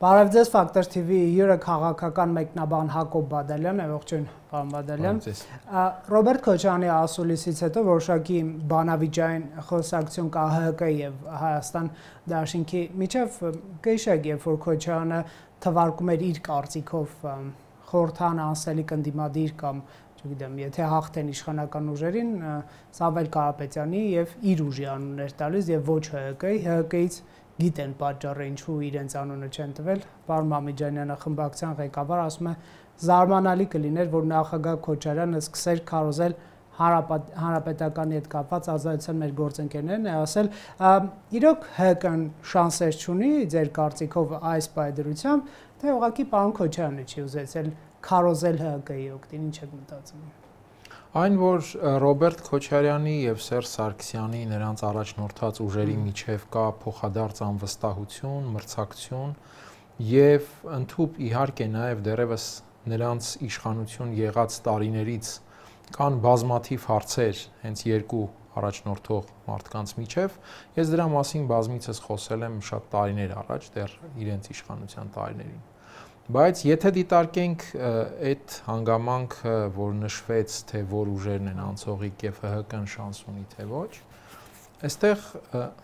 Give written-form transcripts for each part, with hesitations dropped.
Բարև ձեզ, Ֆակտոր TV-ի հյուրը քաղաքական մեկնաբան Հակոբ Բադալյանն է, ողջույն, պարոն Բադալյան։ Ռոբերտ Քոչարյանի ասուլիսից հետո որոշակի բանավիճային խոսակցություն կա ՀՀԿ եւ Հայաստան Դաշինքի միջև, կհիշեք, երբ որ Քոչարյանը թվարկում էր իր կարծիքով խորհրդան անսելիք ընդդիմադիր կամ չգիտեմ, եթե հաղթեն իշխանական ուժերին, Սամվել Կարապետյանի եւ իր ուժի անուններ տալիս եւ ոչ ՀՀԿ-ի, ՀՀԿ-ից գիտեն պատճառը ինչու իրենց անունը չեն տվել, պարոն Մամեջանյանը խմբակցության ղեկավար ասում է զարմանալի կլիներ, որ նախագահ Քոչարյանը սկսեր քարոզել հանրապետականի հետ կապված ազատության մեր գործընկերներն է ասել, իրոք ՀԿ-ն շանսեր չունի ձեր կարծիքով այս պայդրությամբ, թե ուղղակի պարոն Քոչարյանը չի ուզեցել քարոզել ՀԿ-ի օգտին, ինչ եք մտածում։ Այն, որ Ռոբերտ Քոչարյանի եւ Սերժ Սարգսյանի նրանց առաջնորդած ուժերի միջև կա փոխադարձ անվստահություն, մրցակցություն եւ ընդհուպ իհարկե նաեւ դեռևս նրանց իշխանություն եղած տարիներից կան բազմաթիվ հարցեր հենց երկու առաջնորդող մարդկանց միջև, ես դրա մասին բազմիցս խոսել եմ շատ տարիներ առաջ, դեռ իրենց իշխանության տարիներին։ Բայց եթե դիտարկենք այդ հանգամանքը, որ նշվեց, թե որ ուժերն են անցողիկ եւ ՀՀԿ-ն շանս ունի, թե ոչ, այստեղ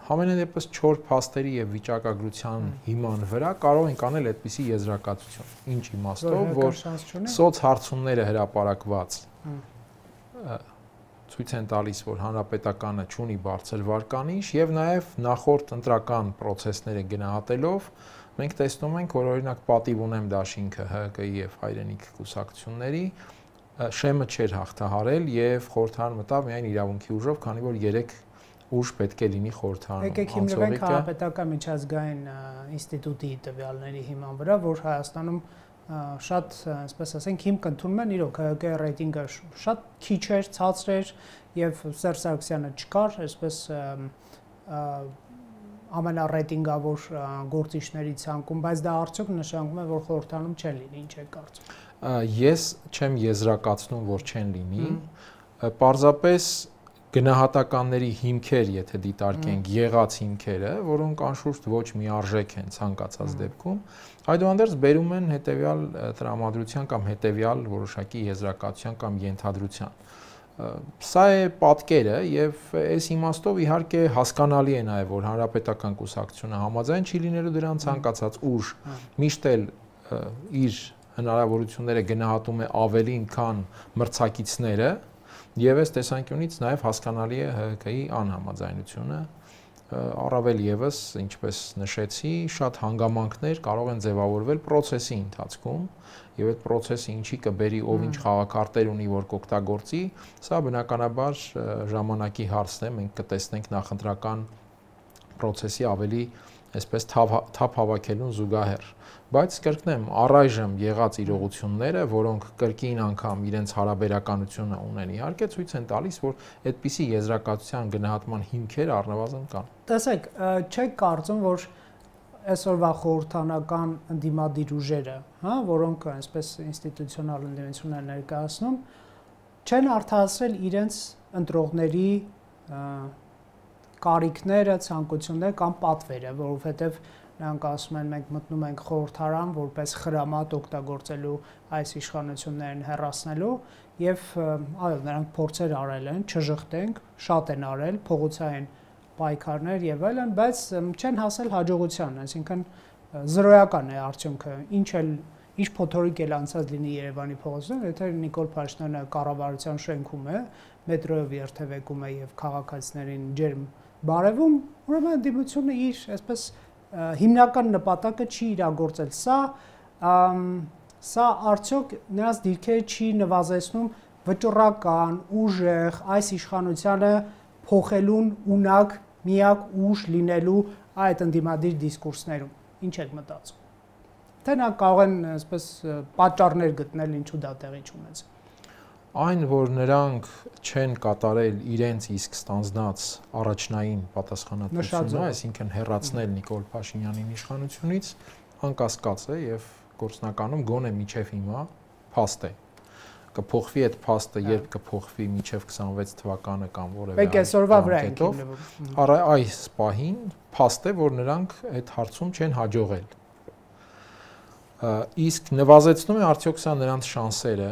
համենայն դեպս չոր փաստերի եւ վիճակագրության հիման վրա կարող ենք անել այդպիսի եզրակացություն։ Ինչ իմաստով, որ սոցհարցումները հրապարակված ցույց են տալիս, որ հանրապետականը չունի բարձր վարկանիշ եւ նաեւ նախորդ ընտրական process-ները գնահատելով մենք տեսնում ենք, որ օրինակ պատիվ ունեմ դաշինքը ՀՀԿ-ի եւ հայրենիք կուսակցությունների շեմը չէր հաղթահարել եւ խորհրդարան մտավ միայն իրավունքի ուժով, քանի որ 3 ուժ պետք է լինի խորհրդարանում։ Եկեք հիմնվենք հանրապետական միջազգային ինստիտուտի տվյալների հիման վրա, որ Հայաստանում շատ, այսպես ասենք, հիմք ընդունում են իրոք ՀՀԿ-ի ռեյտինգը շատ քիչ էր, ցածր էր եւ Սերժ Սարգսյանը չկար, այսպես ամենառեյտինգավոր գործիչների ցանկում, բայց դա արդյոք նշանակում է, որ խորհրդարանում չեն լինի, ինչ է կարծում։ Ես չեմ եզրակացնում, որ չեն լինի, պարզապես գնահատականների հիմքեր, եթե դիտարկենք եղած հիմքերը, որոնք անշուշտ ոչ միարժեք են ցանկացած դեպքում, այդուհանդերձ բերում են հետեւյալ տրամադրության կամ հետեւյալ որոշակի եզրակացության կամ ենթադրության։ Սա է պատկերը եւ այս իմաստով իհարկե հասկանալի է նաեւ, որ հանրապետական կուսակցությունը համաձայն չի լինելու դրան ցանկացած ուժ միշտ էլ իր հնարավորությունները գնահատում է ավելին, քան մրցակիցները եւ այս տեսանկյունից նաեւ հասկանալի է ՀՀԿ-ի անհամաձայնությունը, առավել եւս, ինչպես նշեցի, շատ հանգամանքներ կարող են ձևավորվել process-ի ընթացքում եւ այդ process-ը ինչի կբերի, ով ինչ խաղակարտեր ունի, որ կօգտագործի, սա բնականաբար ժամանակի հարցն է, մենք կտեսնենք նախընտրական process-ի ավելի այսպես թափ հավաքելուն զուգահեռ, բայց կրկնեմ, առայժմ եղած իրողությունները, որոնք կրկին անգամ իրենց հարաբերականությունը ունեն, իհարկե ցույց են տալիս, որ այդպիսի եզրակացության գնահատման հիմքեր առնվազն կան։ Տեսեք, չեք կարծում, որ այսօրվա խորհրդանական ընդդիմադիր ուժերը, հա, որոնք այսպես ինստիտուցիոնալ ընդդիմություն են ներկայացնում, չեն արդարացրել իրենց ընտրողների կարիքները, ցանկությունները կամ պատվերը, որովհետև նրանք ասում են մենք մտնում ենք խորհրդարան որպես խրամատ օգտագործելու այս իշխանություններին հեռացնելու եւ այո, նրանք փորձեր արել են, չժխտենք, շատ են արել, փողոցային պայքարներ եւ այլն, բայց չեն հասել հաջողության, այսինքն զրոյական է արդյունքը, ինչ փոթորիկ էլ անցած լինի Երևանի փողոցներում, եթե Նիկոլ Փաշինյանը կառավարության շենքում է, մետրոյով երթևեկում է եւ քաղաքացիներին ջերմ բարևում, ուրեմն ընդդիմությունը իր այսպես հիմնական նպատակը չի իրագործել։ Սա արդյոք նրանց դիրքերը չի նվազեցնում վճռական, ուժեղ այս իշխանությանը փոխելուն ունակ միակ ուժ լինելու այդ ընդդիմադիր դիսկուրսներում։ Ինչ եք մտածում։ Թե նա կարող են այսպես պատճառներ գտնել, ինչու դա տեղի չունեցել։ Այն, որ նրանք չեն կատարել իրենց իսկ ստանձնած առաջնային պատասխանատվությունը, այսինքն հեռացնել Նիկոլ Փաշինյանին իշխանությունից, անկասկած է եւ գործնականում գոնե միջև հիմա փաստ է։ Կփոխվի այդ փաստը, երբ կփոխվի միջև 26 թվականը կամ որևէ այլ այսօրվա վրա ենք հիմնվում։ Այս պահին փաստ է, որ նրանք այդ հարցում չեն հաջողել։ Իսկ նվազեցնում է արդյոք սա նրանց շանսերը։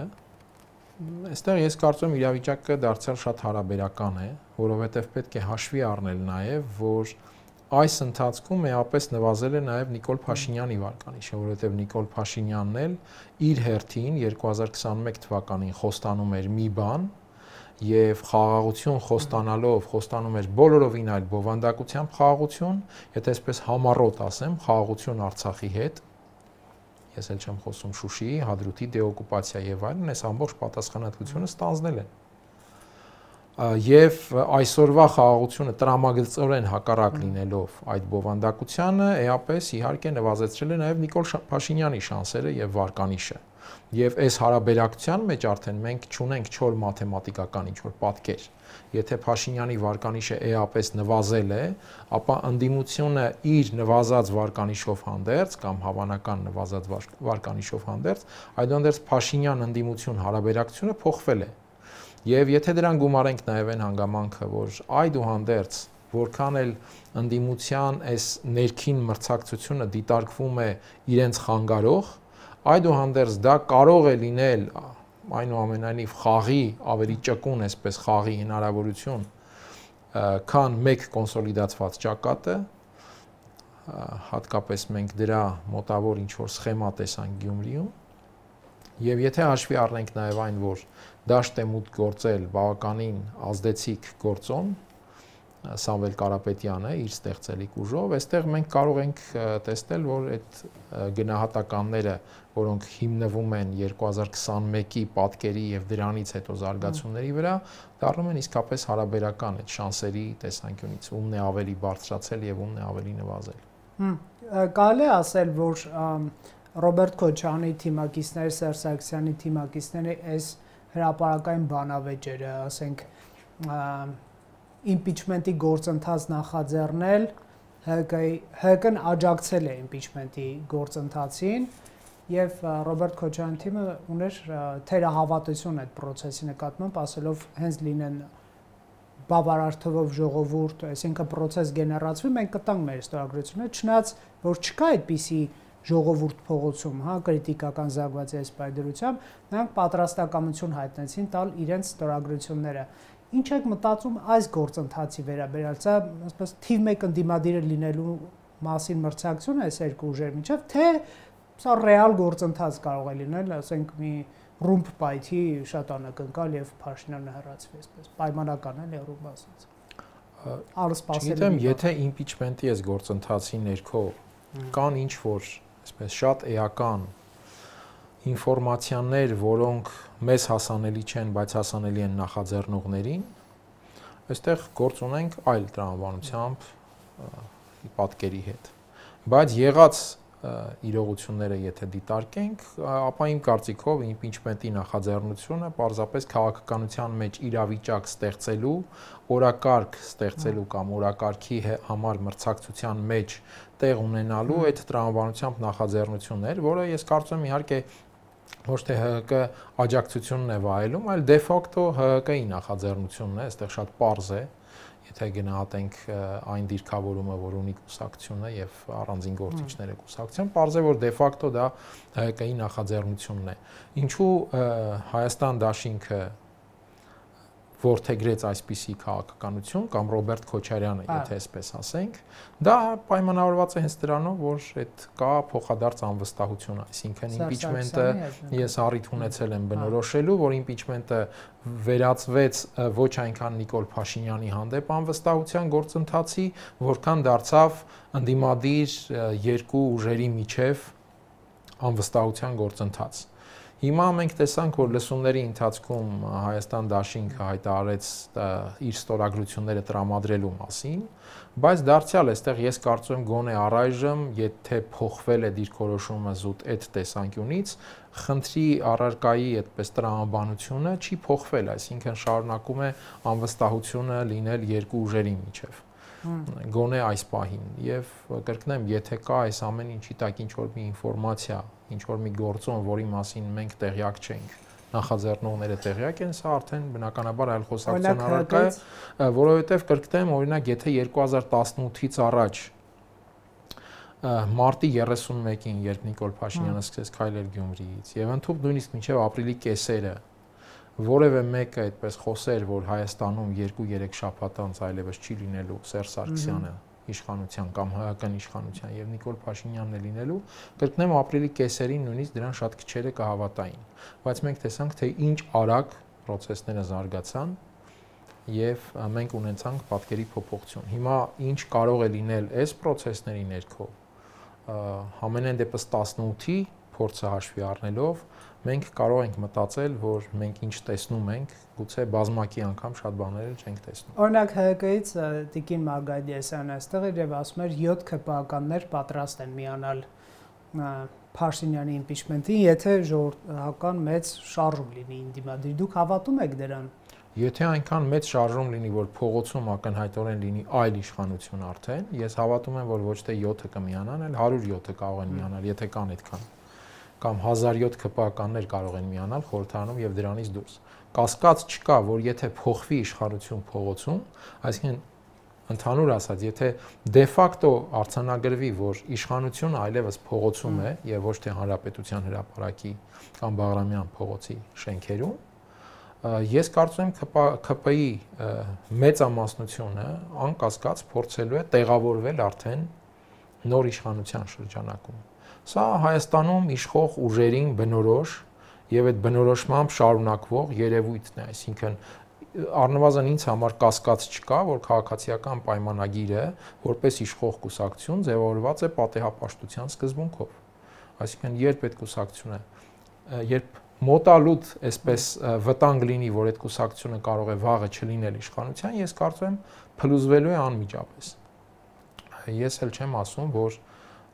Այստեղ ես կարծում եմ իրավիճակը դարձյալ շատ հարաբերական է, որովհետև պետք է հաշվի առնել նաև, որ այս ընթացքում էապես նվազել է նաև Նիկոլ Փաշինյանի վարկանիշը, որովհետև Նիկոլ Փաշինյանն էլ իր հերթին 2021 թվականին խոստանում էր մի բան եւ խաղաղություն խոստանում էր բոլորովին այլ բովանդակությամբ խաղաղություն, եթե այսպես համառոտ ասեմ, խաղաղություն Արցախի հետ։ Ես էլ չեմ խոսում Շուշիի, Հադրութի դեօկուպացիա եւ այլն, այս ամբողջ պատասխանատվությունը ստանձնել են։ Եվ այսօրվա խաղաղությունը տրամագծորեն հակառակ լինելով այդ բովանդակությանը, էապես իհարկե նվազեցրել է նաև Նիկոլ Փաշինյանի շանսերը եւ վարկանիշը։ Եվ այս հարաբերակցության մեջ արդեն մենք չունենք չոր մաթեմատիկական ինչ-որ պատկեր։ Եթե Փաշինյանի վարկանիշը էապես նվազել է, ապա ընդդիմությունը իր նվազած վարկանիշով հանդերձ կամ հավանական նվազած վարկանիշով հանդերձ, այդուհանդերձ Փաշինյան ընդդիմություն հարաբերակցությունը փոխվել է։ Եվ եթե դրան գումարենք նաև այն հանգամանքը, որ այդուհանդերձ որքան էլ ընդդիմության այս ներքին մրցակցությունը դիտարկվում է իրենց խանգարող, այդուհանդերձ դա կարող է լինել այնուամենայնիվ խաղի ավելի ճկուն, այսպես խաղի հնարավորություն, քան մեկ կոնսոլիդացված ճակատը, հատկապես մենք դրա մոտավոր ինչ-որ սխեմա տեսանք Գյումրիում, եւ եթե հաշվի առնենք նաեւ այն, որ դաշտ է մուտք գործել բավականին ազդեցիկ գործոն, Սամվել Կարապետյանը իր ստեղծելիք ուժով, այստեղ մենք կարող ենք տեսնել, որ այդ գնահատականները, որոնք հիմնվում են 2021-ի պատկերի եւ դրանից հետո զարգացումների վրա, դառնում են իսկապես հարաբերական այդ շանսերի տեսանկյունից, ումն է ավելի բարձրացել եւ ումն է ավելի նվազել։ Կարելի է ասել, որ Ռոբերտ Քոչարյանի թիմակիցները, Սերժ Սարգսյանի թիմակիցները այս հրապարակային բանավեճերը, ասենք, impeachment-ի գործընթաց նախաձեռնել, ՀԿ-ն աջակցել է impeachment-ի գործընթացին եւ Ռոբերտ Քոչարյանի թիմը ուներ թերահավատություն այդ process-ի նկատմամբ, ասելով հենց լինեն բավարար թվով ժողովուրդ, այսինքն process գեներացվի, մենք կտանք մեր ստորագրությունը, չնայած որ չկա այդպիսի ժողովուրդ փողոցում, հա, կրիտիկական զանգվածի այս պայդրությամբ, նրանք պատրաստակամություն հայտնեցին տալ իրենց ստորագրությունները։ Ինչ եք մտածում այս գործընթացի վերաբերյալ, սա ասես թիվ 1 ընդդիմադիրը լինելու մասին մրցակցություն է այս երկու ուժերի միջև, թե սա ռեալ գործընթաց կարող է լինել, ասենք մի ռումբ պայթի շատ անակնկալ եւ Փաշինյանը հեռացվի, այսպես պայմանական է ռումբ ասած։ Արսպասել։ Չգիտեմ, եթե impeachment-ի այս գործընթացի ներքո կան ինչ որ այսպես շատ էական ինֆորմացիաներ, որոնք մեզ հասանելի չեն, բայց հասանելի են նախաձեռնողներին, այստեղ գործ ունենք այլ տրամաբանությամբ պատկերի հետ։ Բայց եղած իրողությունները եթե դիտարկենք, ապա իմ կարծիքով impeachment-ի նախաձեռնությունը պարզապես քաղաքականության մեջ իրավիճակ ստեղծելու, օրակարգ ստեղծելու կամ օրակարգի համար մրցակցության մեջ տեղ ունենալու այդ տրամաբանությամբ նախաձեռնություններ, որը ես կարծում եմ իհարկե ոչ թե ՀՀԿ աջակցությունն է վայելում, այլ դե ֆակտո ՀՀԿ-ի նախաձեռնությունն է, այստեղ շատ պարզ է, եթե գնահատենք այն դիրքավորումը, որ ունի կուսակցությունը եւ առանձին գործիչները կուսակցության, պարզ է, որ դե ֆակտո դա ՀՀԿ-ի նախաձեռնությունն է։ Ինչու Հայաստան դաշինքը որդեգրեց այսպիսի քաղաքականություն կամ Ռոբերտ Քոչարյանը, եթե այսպես ասենք, դա պայմանավորված է հենց դրանով, որ այդ կա փոխադարձ անվստահություն, այսինքն impeachment-ը ես առիթ ունեցել եմ բնորոշելու, որ impeachment-ը վերածվեց ոչ այնքան Նիկոլ Փաշինյանի հանդեպ անվստահության գործընթացի, որքան դարձավ ընդդիմադիր երկու ուժերի միջև անվստահության գործընթաց։ Հիմա մենք տեսանք, որ լսումների ընթացքում Հայաստան դաշինքը հայտարարեց իր ստորագրությունները տրամադրելու մասին, բայց դարձյալ այստեղ ես կարծում եմ գոնե առայժմ, եթե փոխվել է դիրքորոշումը զուտ այդ տեսանկյունից, խնդրի առարկայի այդպես տրամաբանությունը չի փոխվել, այսինքն շարունակում է անվստահությունը լինել երկու ուժերի միջև։ Գոնե այս պահին եւ կրկնեմ, եթե կա այս ամեն ինչի տակ ինչ որ մի ինֆորմացիա, ինչ որ մի գործոն, որի մասին մենք տեղյակ չենք, նախաձեռնողները տեղյակ են, սա արդեն բնականաբար այլ խոսակցության առարկա է, որովհետեւ կրկնեմ, օրինակ, եթե 2018-ից առաջ մարտի 31-ին, երբ Նիկոլ Փաշինյանը սկսեց քայլել Գյումրիից, եւ ընդհանուր նույնիսկ մինչեւ ապրիլի կեսերը որևէ մեկը այդպես խոսեր, որ Հայաստանում 2-3 շաբաթ անց այլևս չի լինելու Սերժ Սարգսյանը իշխանության կամ հայական իշխանության եւ Նիկոլ Փաշինյանն է լինելու, կրկնեմ ապրիլի կեսերին նույնիսկ դրան շատ քչերը կհավատային, բայց մենք տեսանք, թե ինչ արագ process-ները զարգացան եւ մենք ունեցանք պատկերի փոփոխություն։ Հիմա ինչ կարող է լինել այս process-ների ներքո, համենայն դեպս 18-ի փորձը հաշվի առնելով, մենք կարող ենք մտածել, որ մենք ինչ տեսնում ենք, գուցե բազմակի անգամ շատ բաներ չենք տեսնում։ Օրինակ ՀԿ-ից Տիկին Մարգարիտյանը այստեղ էր եւ ասում էր 7 ԿՊԱ-ականներ պատրաստ են միանալ Փաշինյանի իմպիչմենտին, եթե ժողովրդական մեծ շարժում լինի ինդիմադիր։ Դուք հավատում եք դրան։ Եթե այնքան մեծ շարժում լինի, որ փողոցում ակնհայտորեն լինի այլ իշխանություն արդեն, ես հավատում եմ, որ ոչ թե 7-ը կմիանան, այլ 107-ը կարող են միանալ, եթե կան այդքան։ Կամ 1007 ԿՊԱ-ականներ կարող են միանալ խորհրդարանում եւ դրանից դուրս։ Կասկած չկա, որ եթե փոխվի իշխանություն փողոցում, այսինքն ընդհանուր ասած, եթե դե ֆակտո արձանագրվի, որ իշխանությունը այլևս փողոցում է եւ ոչ թե Հանրապետության հրապարակի կամ Բաղրամյան փողոցի շենքերում, ես կարծում եմ ԿՊ-ի մեծամասնությունը անկասկած փորձելու է տեղավորվել արդեն նոր իշխանության շրջանակում։ Սա Հայաստանում իշխող ուժերին բնորոշ եւ այդ բնորոշմամբ շարունակվող երևույթն է, այսինքն առնվազն ինձ համար կասկած չկա, որ քաղաքացիական պայմանագիրը որպես իշխող կուսակցություն ձևավորված է պատեհապաշտության սկզբունքով։ Այսինքն երբ այդ կուսակցությունը, երբ մոտալուտ այսպես վտանգ լինի, որ այդ կուսակցությունը կարող է վաղը չլինել իշխանության, ես կարծում եմ փլուզվելու է անմիջապես։ Ես էլ չեմ ասում, որ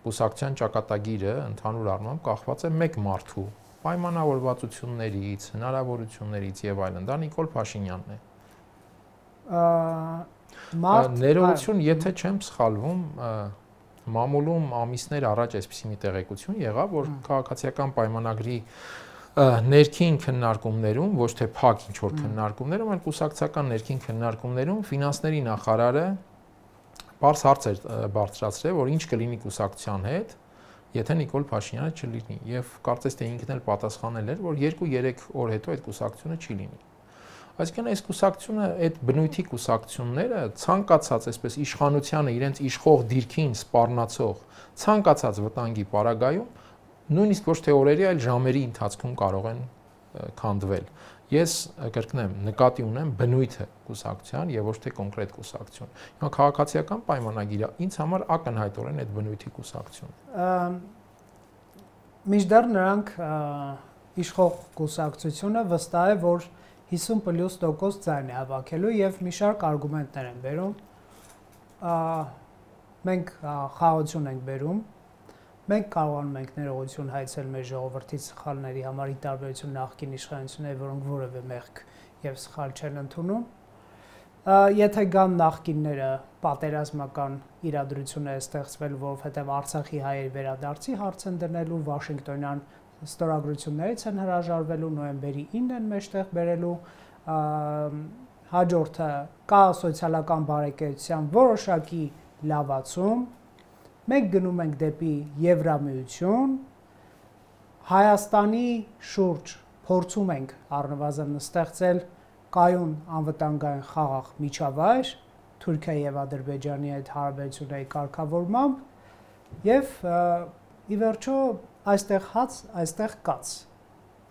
կուսակցության ճակատագիրը ընդհանուր առմամբ կախված է մեկ մարդու պայմանավորվածություններից, հնարավորություններից եւ այլն։ Դա Նիկոլ Փաշինյանն է։ Ներողություն, եթե չեմ սխալվում, մամուլում ամիսներ առաջ այսպիսի մի տեղեկություն եղավ, որ քաղաքացիական պայմանագրի ներքին քննարկումներում, ոչ թե փակ ինչ-որ քննարկումներում, այլ կուսակցական ներքին քննարկումներում ֆինանսների նախարարը բարձ հարց էր բարձրացրել, որ ինչ կլինի կուսակցության հետ, եթե Նիկոլ Փաշինյանը չլինի, եւ կարծես թե ինքն էլ պատասխանել էր, որ 2-3 օր հետո այդ կուսակցությունը չի լինի։ Այսինքն այս կուսակցությունը, այդ բնույթի կուսակցությունները ցանկացած այսպես իշխանությանը իրենց իշխող դիրքին սպառնացող ցանկացած վտանգի պարագայում նույնիսկ ոչ թե օրերի, այլ ժամերի ընթացքում կարող են քանդվել։ Ես կրկնեմ, նկատի ունեմ բնույթը կուսակցության եւ ոչ թե կոնկրետ կուսակցություն։ Հիմա քաղաքացիական պայմանագիրը ինձ համար ակնհայտորեն այդ բնույթի կուսակցություն։ Մինչդեռ նրանք իշխող կուսակցությունը վստահ է, որ 50+% ձայն է հավաքելու եւ մի շարք արգումենտներ են բերում։ Մենք խաղաղություն ենք բերում։ Մենք կարողանում ենք ներողություն հայցել մեր ժողովրդի սխալների համար, ի տարբերություն նախկին իշխանությունների, որոնք որևէ մեղք եւ սխալ չեն ընդունում։ Եթե կան նախկինները, պատերազմական իրադրություն է ստեղծվել, որովհետեւ Արցախի հայերի վերադարձի հարց են դնելու, Վաշինգտոնյան ստորագրություններից են հրաժարվելու, նոյեմբերի 9-ն են մեջտեղ բերելու, հաջորդը կա սոցիալական բարեկեցության որոշակի լավացում։ Մենք գնում ենք դեպի Եվրամիություն, Հայաստանի շուրջ փորձում ենք առնվազն ստեղծել կայուն անվտանգային խաղաղ միջավայր Թուրքիայի եւ Ադրբեջանի հետ հարաբերությունների կարգավորմամբ եւ ի վերջո այստեղ հաց, այստեղ կաց։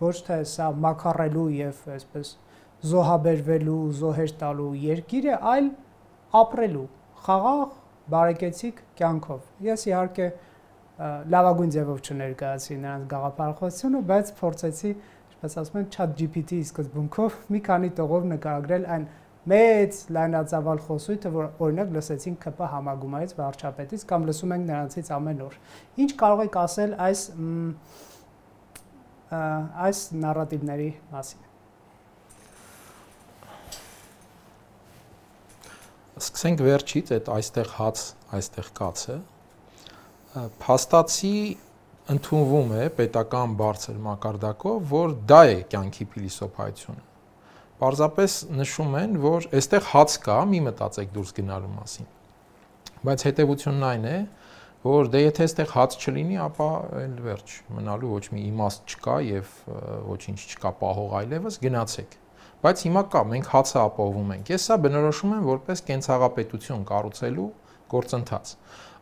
Ոչ թե սա մաքարելու եւ այսպես զոհաբերվելու, զոհեր տալու երկիր է, այլ ապրելու խաղաղ բարեկեցիկ կյանքով։ Ես իհարկե լավագույն ձևով չներկայացրի նրանց գաղափարախոսությունը, բայց փորձեցի, ինչպես ասում են, ChatGPT-ի սկզբունքով մի քանի տողով նկարագրել այն մեծ լայնածավալ խոսույթը, որ օրինակ լսեցինք ԿՊ համագումարից վարչապետից կամ լսում ենք նրանցից ամեն օր։ Ինչ կարող եք ասել այս նարատիվների մասին։ Սկսենք վերջից, այդ այստեղ հաց, այստեղ կացը։ Փաստացի ընդունվում է պետական բարձր մակարդակով, որ դա է կյանքի փիլիսոփայությունը։ Պարզապես նշում են, որ այստեղ հաց կա, մի մտածեք դուրս գնալու մասին։ Բայց հետևությունն այն է, որ դե եթե այստեղ հաց չլինի, ապա այլ վերջ, մնալու ոչ մի իմաստ չկա եւ ոչինչ չկա պահող այլևս, գնացեք։ Բայց հիմա կա, մենք հացը ապահովում ենք։ Ես սա բնորոշում եմ որպես կենցաղապետություն կառուցելու գործընթաց։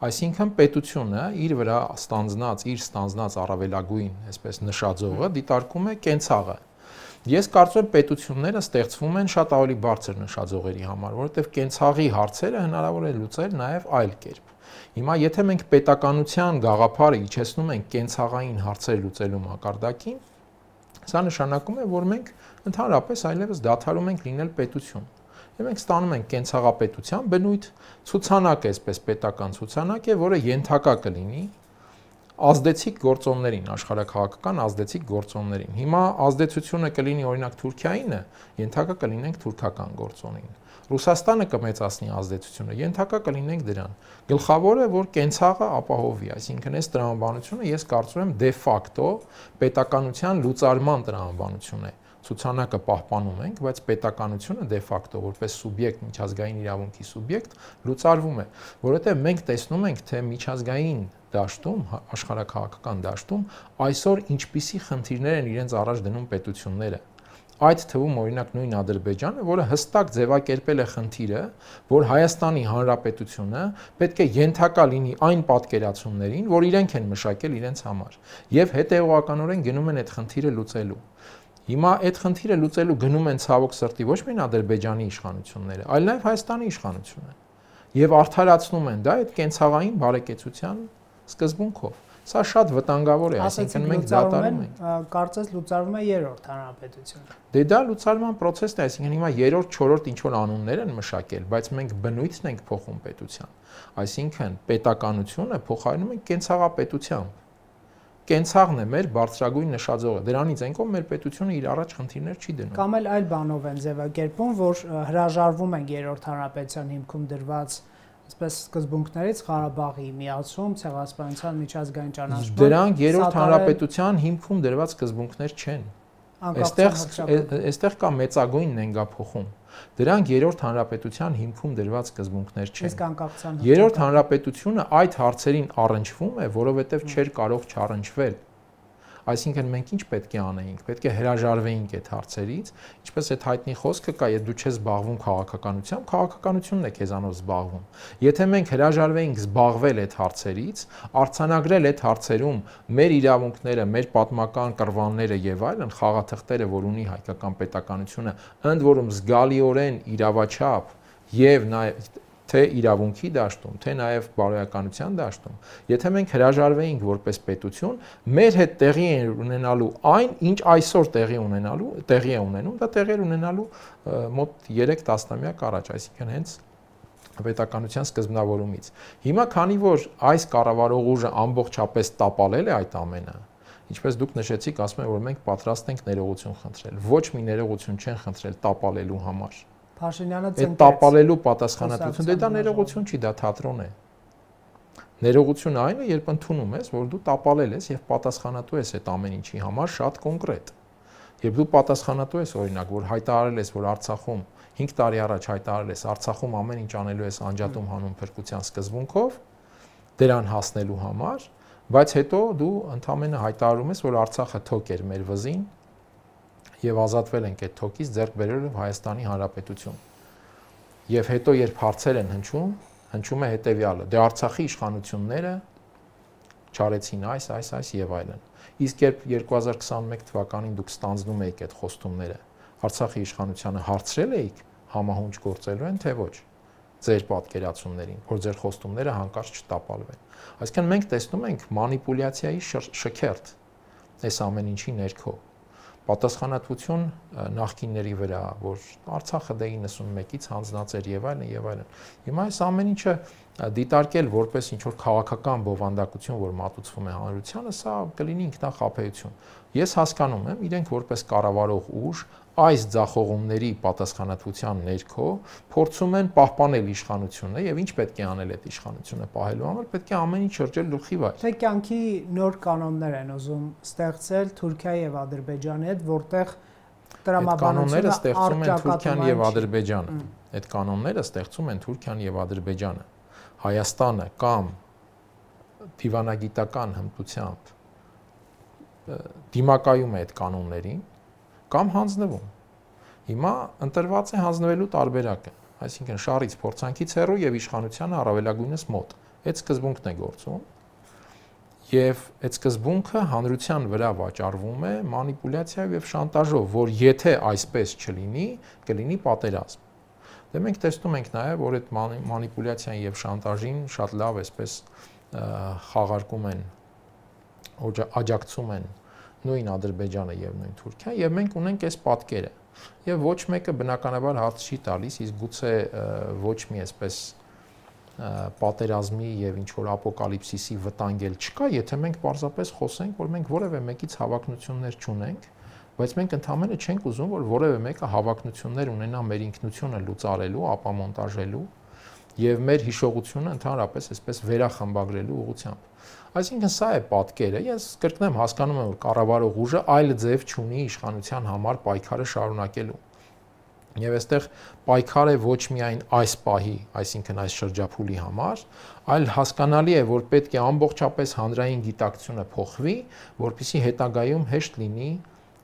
Այսինքն պետությունը իր վրա ստանձնած առավելագույն, այսպես նշաձողը դիտարկում է կենցաղը։ Ես կարծում եմ պետությունները ստեղծվում են շատ ավելի բարձր նշաձողերի համար, որովհետև կենցաղի հարցերը հնարավոր է լուծել նաև այլ կերպ։ Հիմա եթե մենք պետականության գաղափարը իջեցնում ենք կենցաղային հարցեր լուծելու մակարդակին, սա նշանակում է, որ մենք ընդհանրապես այլևս դադարում ենք լինել պետություն։ Եվ մենք ստանում ենք կենցաղապետության բնույթ, ցուցանակ է, այսպես պետական ցուցանակ է, որը ենթակա կլինի ազդեցիկ գործոններին, աշխարհաքաղաքական ազդեցիկ գործոններին։ Հիմա ազդեցությունը կլինի օրինակ Թուրքիայինը, ենթակա կլինենք թուրքական գործոնին։ Ռուսաստանը կմեծացնի ազդեցությունը, ենթակա կլինենք դրան։ Գլխավորը, որ կենցաղը ապահովի, այսինքն այս տրամաբանությունը ես կարծում եմ դե ֆակտո պետականության լուծարման տրամաբանություն է։ Ցուցանակը պահպանում ենք, բայց պետականությունը դե ֆակտո որպես սուբյեկտ, միջազգային իրավունքի սուբյեկտ լուծարվում է, որովհետև մենք տեսնում ենք, թե միջազգային դաշտում, աշխարհաքաղաքական դաշտում այսօր ինչպիսի խնդիրներ են իրենց առաջ դնում պետությունները։ Այդ թվում օրինակ նույն Ադրբեջանը, որը հստակ ձևակերպել է խնդիրը, որ Հայաստանի Հանրապետությունը պետք է ենթակա լինի այն պատկերացումներին, որ իրենք են մշակել իրենց համար, եւ հետեւողականորեն գնում են այդ խնդիրը լուծելու։ Հիմա այդ խնդիրը լուծելու գնում են ցավոք սրտի ոչ միայն Ադրբեջանի իշխանությունները, այլ նաև Հայաստանի իշխանությունը։ Եվ արդարացնում են դա այդ կենցաղային բարեկեցության սկզբունքով։ Սա շատ վտանգավոր է, այսինքն մենք դատարանում ենք։ Կարծես լուծարվում է երրորդ հանրապետությունը։ Դե դա լուծարման process-ն է, այսինքն հիմա երրորդ, չորրորդ ինչ որ անուններ են մշակել, բայց մենք բնույթն ենք փոխում պետության։ Այսինքն պետականությունը փոխարինում ենք կենցաղապետությամբ։ Կենցաղն է մեր բարձրագույն նշաձողը։ Դրանից այն կողմ մեր պետությունը իր առաջ խնդիրներ չի դնում։ Կամ այլ բանով են ձևակերպում, որ հրաժարվում են երրորդ հանրապետության հիմքում դրված այսպես սկզբունքներից Ղարաբաղի միացում, ցեղասպանության միջազգային ճանաչում։ Դրանք երրորդ հանրապետության հիմքում դրված սկզբունքներ չեն։ Այստեղ կա մեծագույն նենգափոխում։ Դրանք երրորդ հանրապետության հիմքում դրված սկզբունքներ չեն։ Երրորդ հանրապետությունը այդ հարցերին առնչվում է, որովհետև չէր կարող չառնչվել։ Այսինքն մենք ինչ պետք է անեինք, պետք է հրաժարվեինք այդ հարցերից, ինչպես այդ հայտնի խոսքը կա, եթե դու չես զբաղվում քաղաքականությամբ, քաղաքականությունն է քեզանով զբաղվում։ Եթե մենք հրաժարվեինք զբաղվել այդ հարցերից, արձանագրել այդ հարցերում մեր իրավունքները, մեր պատմական կռվանները եւ այլն, խաղաթղթերը, որ ունի հայկական պետականությունը, ընդ որում զգալիորեն իրավաչափ եւ նաեւ թե իրավունքի դաշտում, թե նաև բարոյականության դաշտում, եթե մենք հրաժարվեինք որպես պետություն, մեր հետ տեղի է ունենալու այն, ինչ այսօր տեղի է ունենում, դա տեղի է ունենալու մոտ 3 տասնամյակ առաջ, այսինքն հենց պետականության սկզբնավորումից։ Հիմա քանի որ այս կառավարող ուժը ամբողջապես տապալել է այդ ամենը, ինչպես դուք նշեցիք, ասում են, որ մենք պատրաստ ենք ներողություն խնդրել, ոչ մի ներողություն չեն խնդրել տապալելու համար։ Փաշինյանը այդ տապալելու պատասխանատվություն, դե դա ներողություն չի, դա թատրոն է։ Ներողությունը այն է, երբ ընդունում ես, որ դու տապալել ես եւ պատասխանատու ես այդ ամեն ինչի համար շատ կոնկրետ։ Երբ դու պատասխանատու ես, օրինակ, որ հայտարարել ես, որ Արցախում 5 տարի առաջ հայտարարել ես, Արցախում ամեն ինչ անելու ես անջատում հանուն փրկության սկզբունքով, դրան հասնելու համար, բայց հետո դու ընդամենը հայտարարում ես, որ Արցախը թոք էր մեր վզին եւ ազատվել ենք այդ թոքից ձեռք բերելով Հայաստանի Հանրապետություն։ Եվ հետո երբ հարցեր են հնչում է հետեւյալը. դե Արցախի իշխանությունները չարեցին այս եւ այլն։ Իսկ երբ 2021 թվականին դուք ստանձնում եք այդ խոստումները, Արցախի իշխանությանը հարցրել եք համահունչ գործելու են թե ոչ ձեր պատկերացումներին, որ ձեր խոստումները հանկարծ չտապալվեն։ Այսինքն մենք տեսնում ենք մանիպուլյացիայի շքերթ այս ամեն ինչի ներքո։ Պատասխանատվություն նախկինների վրա, որ Արցախը դե 91-ից հանձնած էր եւ այլն եւ այլն։ Հիմա այս ամեն ինչը դիտարկել որպես ինչ որ քաղաքական բովանդակություն, որ մատուցվում է հանրությանը, սա կլինի ինքնախապեյություն։ Ես հասկանում եմ, իրենք որպես կառավարող ուժ այս ձախողումների պատասխանատվության ներքո փորձում են պահպանել իշխանությունը եւ ինչ պետք է անել այդ իշխանությունը պահելու համար, պետք է ամեն ինչ շրջել գլխի վայր։ Թե կյանքի նոր կանոններ են ուզում ստեղծել Թուրքիայի եւ Ադրբեջանի հետ, որտեղ տրամաբանությունը ստեղծում են Թուրքիան եւ Ադրբեջանը։ Այդ կանոնները ստեղծում են Թուրքիան եւ Ադրբեջանը։ Հայաստանը կամ դիվանագիտական հմտությամբ դիմակայում է այդ կանոններին կամ հանձնվում։ Հիմա ընտրված է հանձնվելու տարբերակը, այսինքն շարից փորձանքից հեռու եւ իշխանությանը առավելագույնս մոտ։ Այդ սկզբունքն է գործում եւ այդ սկզբունքը հանրության վրա վաճառվում է մանիպուլյացիայով եւ շանտաժով, որ եթե այսպես չլինի, կլինի պատերազմ։ Դե մենք տեսնում ենք նաեւ, որ այդ մանիպուլյացիան եւ շանտաժին շատ լավ էսպես խաղարկում են, աջակցում են նույն Ադրբեջանը եւ նույն Թուրքիան եւ մենք ունենք այս պատկերը։ Եվ ոչ մեկը բնականաբար հարց չի տալիս, իսկ գուցե ոչ մի այսպես պատերազմի եւ ինչ որ ապոկալիպսիսի վտանգել չկա, եթե մենք պարզապես խոսենք, որ մենք որևէ մեկից հավակնություններ չունենք, բայց մենք ընդհանրապես չենք ուզում, որ որևէ մեկը հավակնություններ ունենա մեր ինքնությունը լուծարելու, ապամոնտաժելու եւ մեր հիշողությունը ընդհանրապես այսպես վերախմբագրելու ուղղությամբ։ Այսինքն սա է պատկերը։ Ես կրկնեմ, հասկանում եմ, որ կառավարող ուժը այլ ձև չունի իշխանության համար պայքարը շարունակելու։ Եվ այստեղ պայքարը ոչ միայն այս պահի, այսինքն այս շրջափուլի համար, այլ հասկանալի է, որ պետք է ամբողջապես հանրային գիտակցությունը փոխվի, որպեսզի հետագայում հեշտ լինի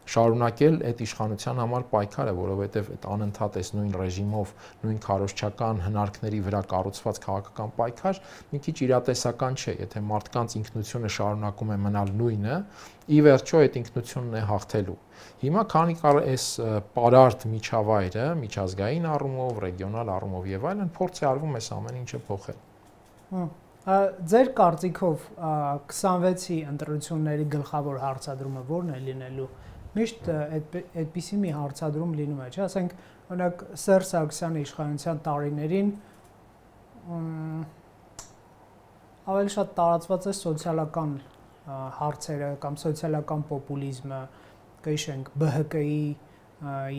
շարունակել այդ իշխանության համար պայքարը, որովհետև այդ անընդհատ այս նույն ռեժիմով, նույն քարոզչական հնարքների վրա կառուցված քաղաքական պայքար մի քիչ իրատեսական չէ, եթե մարդկանց ինքնությունը շարունակում է մնալ նույնը, ի վերջո այդ ինքնությունն է հաղթելու։ Հիմա քանի կար այս պարարտ միջավայրը, միջազգային առումով, ռեգիոնալ առումով եւ այլն, փորձ է արվում այս ամեն ինչը փոխել։ Ձեր կարծիքով 26-ի ընտրությունների գլխավոր հարցադրումը ո՞րն է լինելու։ Միշտ այդպիսի մի հարցադրում լինում է, չէ՞, ասենք, օրինակ Սերժ Սարգսյանի իշխանության տարիներին ավելի շատ տարածված է սոցիալական հարցերը կամ սոցիալական պոպուլիզմը, կհիշենք ԲՀԿ-ի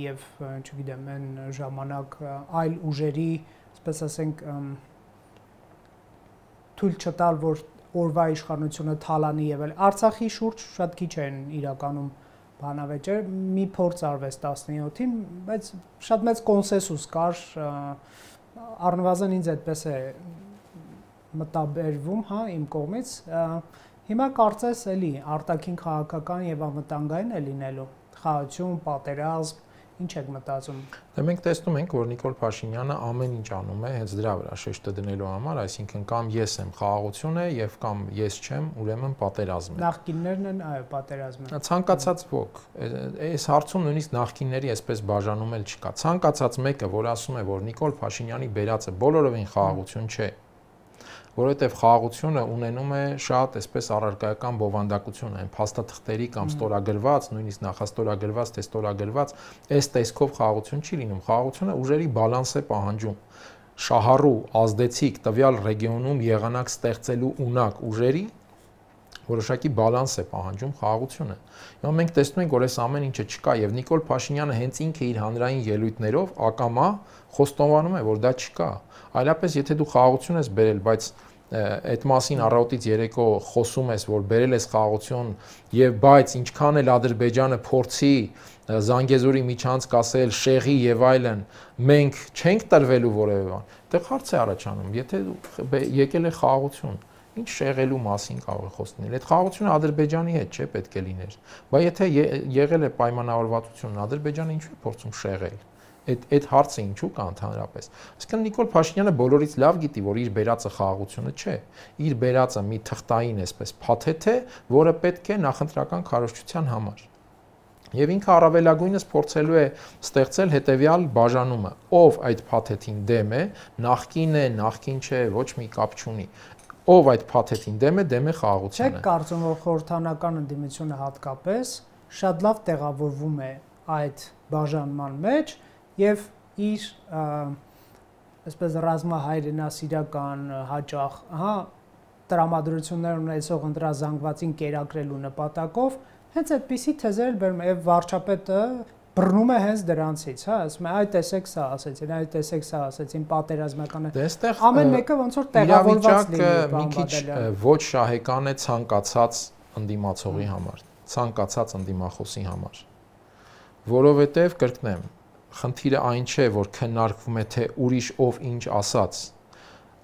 եւ, չգիտեմ, այն ժամանակ այլ ուժերի, այսպես ասենք, թույլ չտալ, որ օրվա իշխանությունը թալանի եւ այլ։ Արցախի շուրջ շատ քիչ են իրականում բանավեճեր, մի փորձ արվեց 17-ին, բայց շատ մեծ կոնսենսուս կար, առնվազն ինձ այդպես է մտաբերվում, հա, իմ կողմից։ Հիմա կարծես էլի արտաքին քաղաքական եւ անվտանգային է լինելու, խաղաղություն, պատերազմ, ինչ եք մտածում։ Դե մենք տեսնում ենք, որ Նիկոլ Փաշինյանը ամեն ինչ անում է հենց դրա վրա շեշտը դնելու համար, այսինքն կամ ես եմ խաղաղությունը եւ կամ ես չեմ, ուրեմն պատերազմ է։ Նախկիններն են, այո, պատերազմը։ Ցանկացած ոք, այս հարցում նույնիսկ նախկինների այսպես բաժանում էլ չկա։ Ցանկացած մեկը, որ ասում է, որ Նիկոլ Փաշինյանի բերածը բոլորովին խաղաղություն չէ, որովհետև խաղաղությունը ունենում է շատ այսպես առարկայական բովանդակություն, այն փաստաթղթերի կամ ստորագրված, նույնիսկ նախաստորագրված, թե ստորագրված, այս տեսքով խաղաղություն չի լինում։ Խաղաղությունը ուժերի բալանս է պահանջում։ Շահառու, ազդեցիկ, տվյալ ռեգիոնում եղանակ ստեղծելու ունակ ուժերի որոշակի բալանս է պահանջում խաղաղությունը։ Հիմա մենք տեսնում ենք, որ այս ամեն ինչը չկա եւ Նիկոլ Փաշինյանը հենց ինքը իր հանրային ելույթներով ակամա խոստովանում է, որ դա չկա։ Այլապես եթե դու խաղաղություն ես բերել, բայց այդ մասին առավոտից երեկո խոսում ես, որ բերել ես խաղաղություն եւ բայց ինչքան էլ Ադրբեջանը փորձի Զանգեզուրի միջանցք ասել, Շեղի եւ այլն, մենք չենք տրվելու որևէ բան։ Դե հարց է առաջանում, եթե եկել է խաղաղություն, ինչ շեղելու մասին կարող է խոսնել։ Այդ խաղաղությունը Ադրբեջանի հետ չէ պետք է լիներ։ Բայց եթե եղել է պայմանավորվածություն, Ադրբեջանը ինչու է փորձում շեղել։ Այդ հարցը ինչու կա ընդհանրապես։ Այսինքն Նիկոլ Փաշինյանը բոլորից լավ գիտի, որ իր բերածը խաղաղությունը չէ։ Իր բերածը մի թղթային այսպես փաթեթ է, որը պետք է նախընտրական քարոզչության համար։ Եվ ինքը առավելագույնս փորձելու է ստեղծել հետևյալ բաժանումը. ով այդ փաթեթին դեմ է, նախկին է, նախկին չէ, ոչ մի կապ չունի։ Ով այդ փաթեթին դեմ է խաղաղությանը։ Չեք կարծում, որ խորհրդանական ընդդիմությունը հատկապես շատ լավ տեղավորվում է այդ բաժանման մեջ եւ իր այսպես ռազմահայրենասիրական հաճախ, հա, տրամադրություններ ունեցող ընտրազանգվածին կերակրելու նպատակով հենց այդպիսի թեզեր բերում եւ վարչապետը բռնում է հենց դրանցից, հա, ասում է, այ տեսեք սա ասեցին, այ տեսեք սա ասեցին, պատերազմական է։ Ամեն մեկը ոնց որ տեղավորված լինի, մի քիչ ոչ շահեկան է ցանկացած ընդդիմացողի համար, ցանկացած ընդդիմախոսի համար։ Որովհետև կրկնեմ, խնդիրը այն չէ, որ քննարկվում է թե ուրիշ ով ինչ ասաց,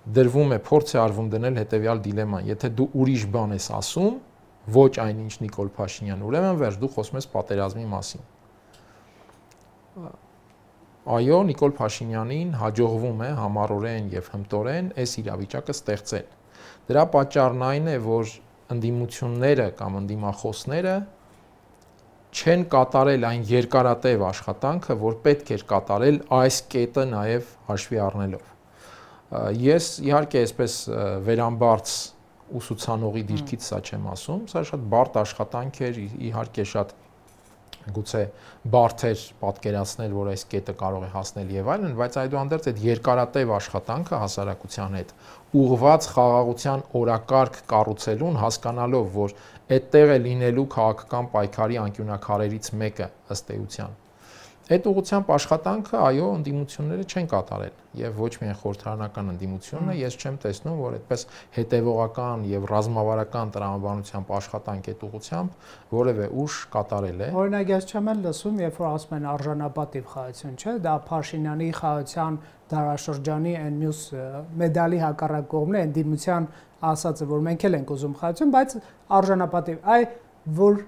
դրվում է փորձ է արվում դնել հետեւյալ դիլեման. եթե դու ուրիշ բան ես ասում, ոչ այնինչ Նիկոլ Փաշինյան, ուրեմն վերջ դու խոսում ես պատերազմի մասին։ Այո, Նիկոլ Փաշինյանին հաջողվում է համառորեն եւ հմտորեն այս իրավիճակը ստեղծել։ Դրա պատճառն այն է, որ ընդդիմությունները կամ ընդդիմախոսները չեն կատարել այն երկարատև աշխատանքը, որ պետք էր կատարել այս կետը նաև հաշվի առնելով։ Ես իհարկե այսպես վերամբարձ ուսուցանողի դիրքից սա չեմ ասում, սա շատ բարդ աշխատանք էր, իհարկե շատ գուցե բարդ էր պատկերացնել, որ այս կետը կարող է հասնել եւ այլն, բայց այդուհանդերձ այդ երկարատև աշխատանքը հասարակության հետ ուղղված խաղաղության օրակարգ կառուցելուն, հասկանալով, որ այդտեղ է լինելու քաղաքական պայքարի անկյունակարերից մեկը ըստ էության։ Այդ ուղղությամբ աշխատանքը, այո, ընդդիմությունները չեն կատարել եւ ոչ միայն խորհրդարանական ընդդիմությունը, ես չեմ տեսնում, որ այդպես հետեւողական եւ ռազմավարական տրամաբանությամբ աշխատանք այդ ուղղությամբ որևէ ուժ կատարել է։ Օրինակ, ես չեմ լսում, երբ որ ասում են արժանապատիվ խաղացություն, չէ՞, դա Փաշինյանի խաղացան դարաշրջանի այն մյուս մեդալի հակառակ կողմն է, ընդդիմության ասածը, որ մենք էլ ենք ուզում խաղացություն, բայց արժանապատիվ, այ որ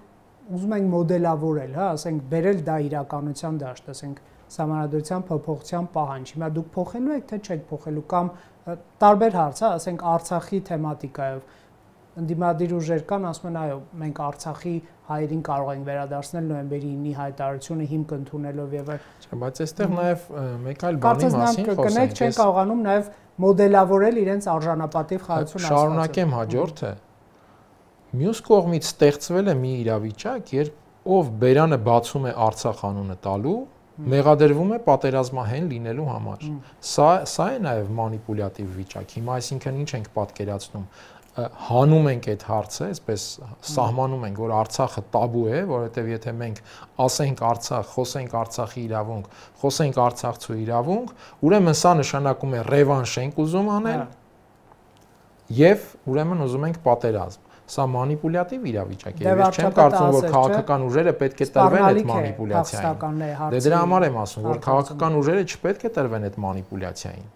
ուզում ենք մոդելավորել, հա, ասենք բերել դա իրականության դաշտ, ասենք սահմանադրության փոփոխության պահանջ։ Հիմա դուք փոխելու եք թե չեք փոխելու կամ տարբեր հարց, հա, ասենք Արցախի թեմատիկայով ընդդիմադիր ուժեր կան, ասում են, այո, մենք Արցախի հայերին կարող ենք վերադարձնել նոյեմբերի 9-ի հայտարարությունը հիմք ընդունելով եւ այլ։ Չէ, բայց այստեղ նաեւ մեկ այլ բանի մասին խոսենք։ Կնեք չեն կարողանում նաեւ մոդելավորել իրենց արժանապատիվ խաղացություն ասածը։ Շարունակեմ հաջորդը։ Մյուս կողմից ստեղծվել է մի իրավիճակ, երբ ով բերանը բացում է Արցախ անունը տալու, մեղադրվում է պատերազմահեն լինելու համար։ Սա է նաև մանիպուլյատիվ վիճակ։ Հիմա այսինքն ինչ ենք պատկերացնում, հանում ենք այդ հարցը, այսպես սահմանում ենք, որ Արցախը տաբու է, որովհետև եթե մենք ասենք Արցախ, խոսենք Արցախի իրավունք, խոսենք արցախցու իրավունք, ուրեմն սա նշանակում է ռևանշ ենք ուզում անել եւ ուրեմն ուզում ենք պատերազմ։ Սա մանիպուլյատիվ իրավիճակ է, ես չեմ կարծում, որ քաղաքական ուժերը պետք է տրվեն այդ մանիպուլյացիային։ Դե դրա համար եմ ասում, որ քաղաքական ուժերը չպետք է տրվեն այդ մանիպուլյացիային։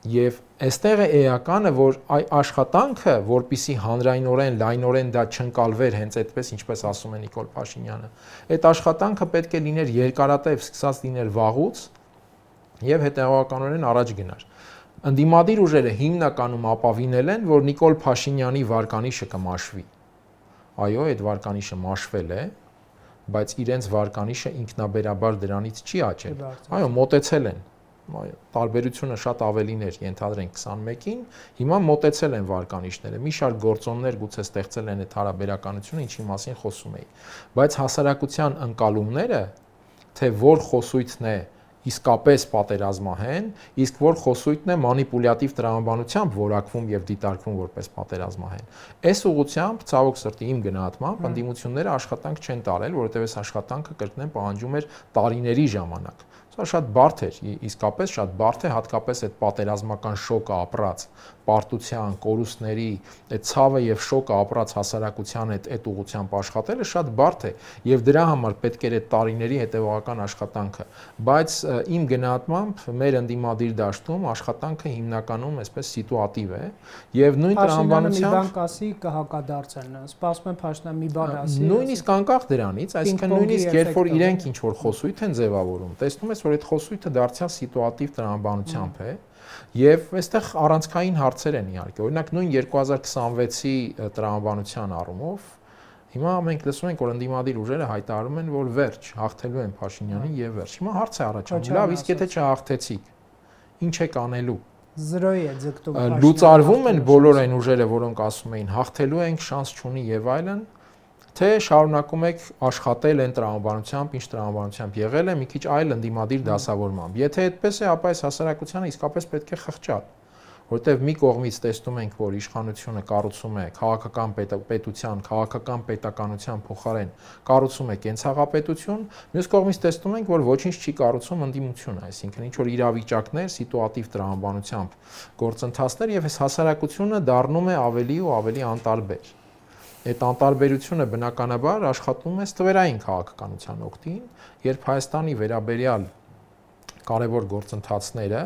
Եվ այստեղ է էականը, որ աշխատանքը, որպիսի հանրայնորեն, լայնորեն դա չընկալվեր հենց այդպես, ինչպես ասում է Նիկոլ Փաշինյանը, այդ աշխատանքը պետք է լիներ երկարատև, սկսած լիներ վաղուց եւ հետեւականորեն առաջ գնար։ Ընդդիմադիր ուժերը հիմնականում ապավինել են, որ Նիկոլ Փաշինյանի վարկանիշը կմաշվի։ Այո, այդ վարկանիշը մաշվել է, բայց իրենց վարկանիշը ինքնաբերաբար դրանից չի աճել։ Այո, մոտեցել են։ Տարբերությունը շատ ավելին էր, ենթադրենք 21-ին, հիմա մոտեցել են վարկանիշները։ Մի շարք գործոններ գուցե ստեղծել են այդ հարաբերականությունը, ինչի մասին խոսում էի։ Բայց հասարակության ընկալումները, թե որ խոսույթն է իսկապես պատերազմահեն, իսկ որ խոսույթն է մանիպուլյատիվ տրամաբանությամբ որակվում եւ դիտարկվում որպես պատերազմահեն։ Այս ուղղությամբ ցավոք սրտի իմ գնահատմամբ ընդդիմությունները աշխատանք չեն տարել, որովհետեւ այս աշխատանքը կրկնեմ պահանջում էր տարիների ժամանակ։ Սա շատ բարդ էր, իսկապես շատ բարդ է, հատկապես այդ պատերազմական շոկը ապրած պարտության, կորուստների, այդ ցավը եւ շոկը ապրած հասարակության այդ ուղղությամբ աշխատելը շատ բարդ է եւ դրա համար պետք էր այդ տարիների հետեւողական աշխատանքը, բայց իմ գնահատմամբ մեր ընդդիմադիր դաշտում աշխատանքը հիմնականում այսպես սիտուատիվ է եւ նույն տրամաբանությամբ մի բան կասի կհակադարձեն, սպասում եմ Փաշինյանը մի բան ասի։ Նույնիսկ անկախ դրանից, այսինքն նույնիսկ երբ որ իրենք ինչ որ խոսույթ են ձևավորում, տեսնում ես, որ այդ խոսույթը դարձյալ սիտուատիվ տրամաբանությամբ է եւ այստեղ առանցքային հարցեր են իհարկե։ Օրինակ նույն 2026-ի տրամաբանության առումով հիմա մենք լսում ենք, որ ընդդիմադիր ուժերը հայտարարում են, որ վերջ, հաղթելու են Փաշինյանին եւ վերջ։ Հիմա հարց է առաջանում, լավ, իսկ եթե չհաղթեցիք, ինչ եք անելու։ Զրոյ է ձգտում։ Լուծարվում են բոլոր այն ուժերը, որոնք ասում էին հաղթելու ենք, շանս չունի եւ այլն, թե շարունակում եք աշխատել այն տրամաբանությամբ, ինչ տրամաբանությամբ եղել է, մի քիչ այլ ընդդիմադիր դասավորմամբ։ Եթե այդպես է, ապա այս հասարակությանը իսկապես պետք է խղճալ, որտեղ մի կողմից տեսնում ենք, որ իշխանությունը կառուցում է քաղաքական պետության, քաղաքական պետականության փոխարեն կառուցում է կենցաղապետություն, մյուս կողմից տեսնում ենք, որ ոչինչ չի կառուցում ընդդիմությունը, այսինքն ինչ որ իրավիճակներ, սիտուատիվ տրամաբանությամբ գործընթացներ եւ այս հասարակությունը դառնում է ավելի ու ավելի անտարբեր։ Այդ անտարբերությունը բնականաբար աշխատում է ստվերային քաղաքականության օգտին, երբ Հայաստանի վերաբերյալ կարևոր գործընթացները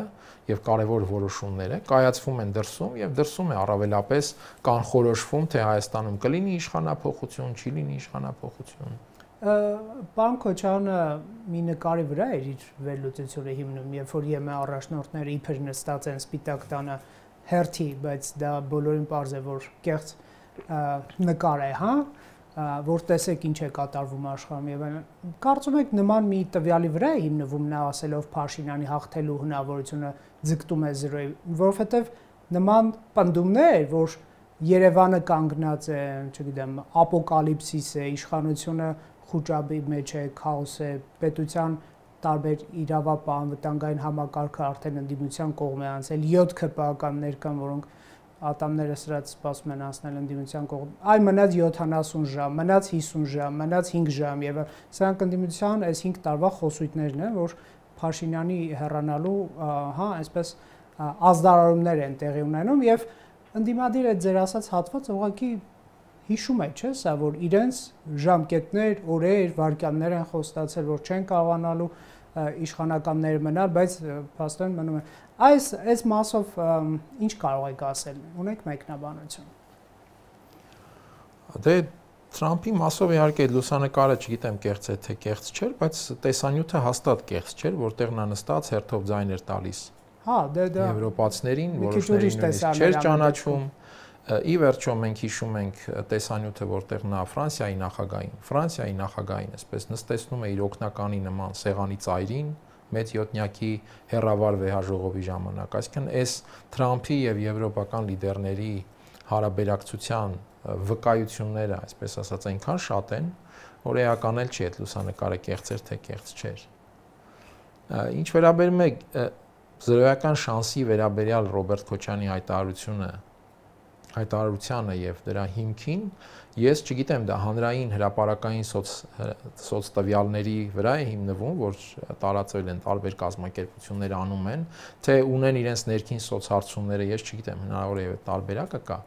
եւ կարևոր որոշումները կայացվում են դրսում եւ դրսում է առավելապես կանխորոշվում, թե Հայաստանում կլինի իշխանափոխություն, չի լինի իշխանափոխություն։ Պարոն Քոչարյանը մի նկարի վրա էր իր վերլուծությունը հիմնում, երբ որ ԵՄ առաջնորդները իբր նստած են Սպիտակ տանը հերթի, բայց դա բոլորին պարզ է, որ կեղծ նկար է, հա, որ տեսեք ինչ է կատարվում աշխարհում եւ այլն։ Կարծում եք նման մի տվյալի վրա է հիմնվում նա ասելով Փաշինյանի հաղթելու հնարավորությունը ձգտում է 0-ի, որովհետեւ նման պնդումներ, որ Երևանը կանգնած է, չգիտեմ, ապոկալիպսիս է, իշխանությունը խուճապի մեջ է, քաոս է, պետության տարբեր իրավապահ անվտանգային համակարգը արդեն ընդդիմության կողմ է անցել, 7 ՔՊԱ-ականներ կան, որոնք ատամները սրած սպասում են անցնել ընդդիմության կողմ։ Այ մնաց 70 ժամ, մնաց 50 ժամ, մնաց 5 ժամ եւ սրանք ընդդիմության այս 5 տարվա խոսույթներն են, որ Փաշինյանի հեռանալու, հա, այսպես ազդարարումներ են տեղի ունենում եւ ընդդիմադիր այդ ձեր ասած հատված ուղղակի հիշում է, չէ՞, սա որ իրենց ժամկետներ, օրեր, վայրկյաններ են խոստացել, որ չեն կարողանալու իշխանականներ մնալ, բայց փաստորեն մնում են։ Այս մասով ինչ կարող եք ասել։ Ունեք մեկնաբանություն։ Դե Թրամփի մասով իհարկե լուսանկարը, չգիտեմ, կեղծ է թե կեղծ չէր, բայց տեսանյութը հաստատ կեղծ չէր, որտեղ նա նստած հերթով ձայն էր տալիս։ Հա, դա եվրոպացիներին, որոշներին չէր ճանաչում։ Ի վերջո մենք հիշում ենք տեսանյութը, որտեղ նա Ֆրանսիայի նախագահին, այսպես նստեցնում է իր օգնականի նման սեղանի ծայրին, մեծ յոթնյակի հերավար վեհաժողովի ժամանակ։ Այսինքն այս Թրամփի եւ եվրոպական լիդերների հարաբերակցության վկայությունները, այսպես ասած, այնքան շատ են, որ էական էլ չի այդ լուսանկարը կեղծ էր թե կեղծ չէր։ Ինչ վերաբերում է զրոյական շանսի վերաբերյալ Ռոբերտ Քոչյանի հայտարարությանը եւ դրա հիմքին, ես չգիտեմ, դա հանրային հրապարակային սոցտվյալների վրա է հիմնվում, որ տարածվել են տարբեր կազմակերպություններ անում են, թե ունեն իրենց ներքին սոցհարցումները, ես չգիտեմ, հնարավոր է եւ տարբերակը կա,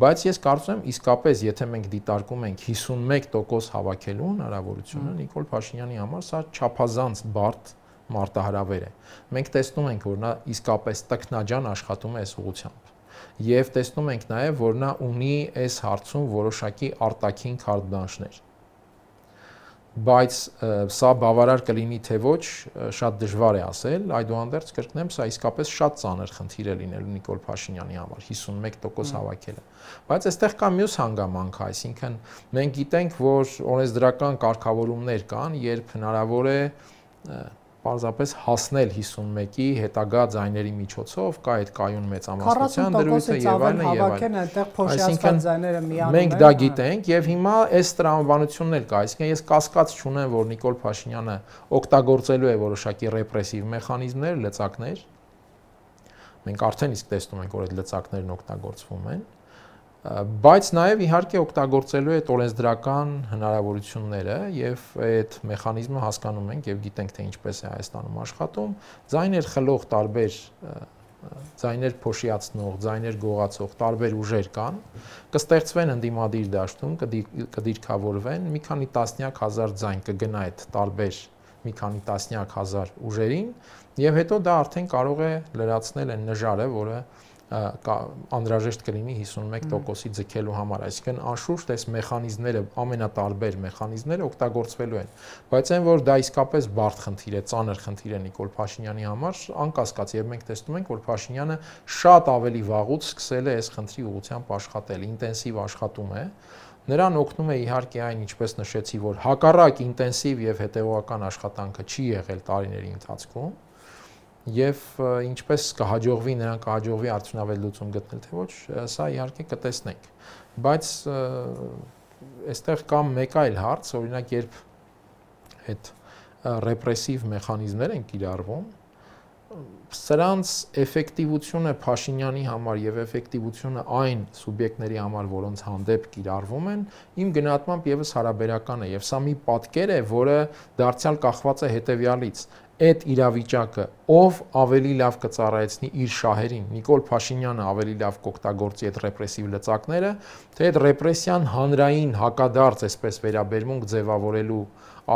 բայց ես կարծում եմ իսկապես, եթե մենք դիտարկում ենք 51% հավաքելու հնարավորությունը Նիկոլ Փաշինյանի համար, սա չափազանց բարդ մարտահրավեր է։ Մենք տեսնում ենք, որ նա իսկապես տքնաջան աշխատում է այս ուղղությամբ։ Եվ տեսնում ենք նաև, որ նա ունի այս հարցում որոշակի արտաքին քարտբլանշներ։ Բայց սա բավարար կլինի թե ոչ, շատ դժվար է ասել, այդուհանդերձ կրկնեմ, սա իսկապես շատ ծանր խնդիր է լինելու Նիկոլ Փաշինյանի համար 51% հավաքելը։ Բայց այստեղ կա մյուս հանգամանք, այսինքն մենք գիտենք, որ օրենսդրական կարգավորումներ կան, երբ հնարավոր է պարզապես հասնել 51-ի հետագա ձայների միջոցով, կա այդ կայուն մեծամասնության դրույթը եւ այլն եւ այլն։ Այնտեղ փոշիացված ձայները միանում են։ Մենք դա գիտենք եւ հիմա այս տրամաբանությունն էլ կա, այսինքն ես կասկած չունեմ, որ Նիկոլ Փաշինյանը օգտագործելու է որոշակի ռեպրեսիվ մեխանիզմներ, լծակներ։ Մենք արդեն իսկ տեսնում ենք, որ այդ լծակներն օգտագործվում են, բայց նաև իհարկե օգտագործելու է օրենսդրական հնարավորությունները եւ այդ մեխանիզմը հասկանում ենք եւ գիտենք թե ինչպես է Հայաստանում աշխատում, ձայներ խլող տարբեր ձայներ փոշիացնող, ձայներ գողացող տարբեր ուժեր կան, կստեղծվեն ընդդիմադիր դաշտում, կդիրքավորվեն, մի քանի տասնյակ հազար ձայն կգնա այդ տարբեր մի քանի տասնյակ հազար ուժերին եւ հետո դա արդեն կարող է լրացնել այն նժարը, որը անհրաժեշտ կլինի 51%-ի ձգելու համար, այսինքն անշուշտ այս մեխանիզմները, ամենատարբեր մեխանիզմները օգտագործվելու են, բայց այն որ դա իսկապես բարդ խնդիր է, ծանր խնդիր է Նիկոլ Փաշինյանի համար, անկասկած եւ մենք տեսնում ենք, որ Փաշինյանը շատ ավելի վաղուց սկսել է այս խնդրի ուղղությամբ աշխատել, ինտենսիվ աշխատում է, նրան օգնում է իհարկե այն, ինչպես նշեցի, որ հակառակ ինտենսիվ եւ հետեւողական աշխատանքը չի եղել տարիների ընթացքում Եվ ինչպես կհաջողվի նրան կհաջողվի արդյունավետ լուծում գտնել թե ոչ, սա իհարկե կտեսնենք։ Բայց այստեղ կա մեկ այլ հարց, օրինակ երբ այդ ռեպրեսիվ մեխանիզմներ են կիրառվում, սրանց էֆեկտիվությունը Փաշինյանի համար եւ էֆեկտիվությունը այն սուբյեկտների համար, որոնց հանդեպ կիրառվում են, իմ գնահատմամբ եւս հարաբերական է եւ սա մի պատկեր է, որը դարձյալ կախված է հետեւյալից այդ իրավիճակը ով ավելի լավ կծառայեցնի իր շահերին Նիկոլ Փաշինյանը ավելի լավ կօգտագործի այդ ռեպրեսիվ լծակները թե այդ ռեպրեսիան հանրային հակադարձ այսպես վերաբերմունք ձևավորելու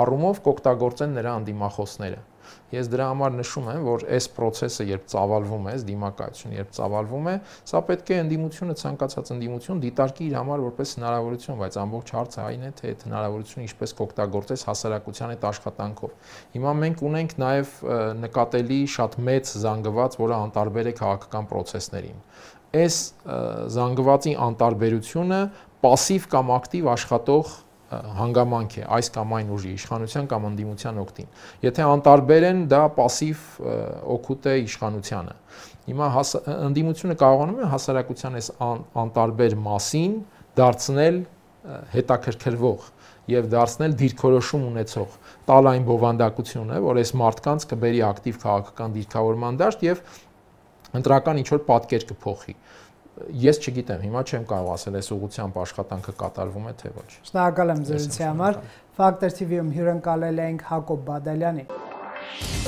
առումով կօգտագործեն նրա անդիմախոսները Ես դրա համար նշում եմ, որ այս process-ը երբ ծավալվում է, այս դիմակայությունը երբ ծավալվում է, սա պետք է ընդդիմությունը ցանկացած ընդդիմություն դիտարկի իր համար որպես հնարավորություն, բայց ամբողջ հարցը այն է, թե այդ հնարավորությունը ինչպես կօգտագործես հասարակության այդ աշխատանքով։ Հիմա մենք ունենք նաև նկատելի շատ մեծ զանգված, որը անտարբեր է քաղաքական process-ներին։ Այս զանգվածի անտարբերությունը пассив կամ ակտիվ աշխատող հանգամանք է այս կամ այն ուժի իշխանության կամ ընդդիմության օգտին։ Եթե անտարբեր են, դա пассив օգուտ է իշխանությանը։ Հիմա ընդդիմությունը կարողանում է հասարակության այս անտարբեր մասին դարձնել հետաքրքրվող եւ դարձնել դիրքորոշում ունեցող, տալ այն բովանդակությունը, որ այս մարդկանց կբերի ակտիվ քաղաքական դիրքավորման դաշտ եւ ընտրական ինչ-որ պատկեր կփոխի։ Ես չգիտեմ, հիմա չեմ կարող ասել այս ուղղությամբ աշխատանքը կատարվում է թե ոչ։ Շնորհակալ եմ զրույցի համար։ Factor TV-ում հյուրընկալել ենք Հակոբ Բադալյանին։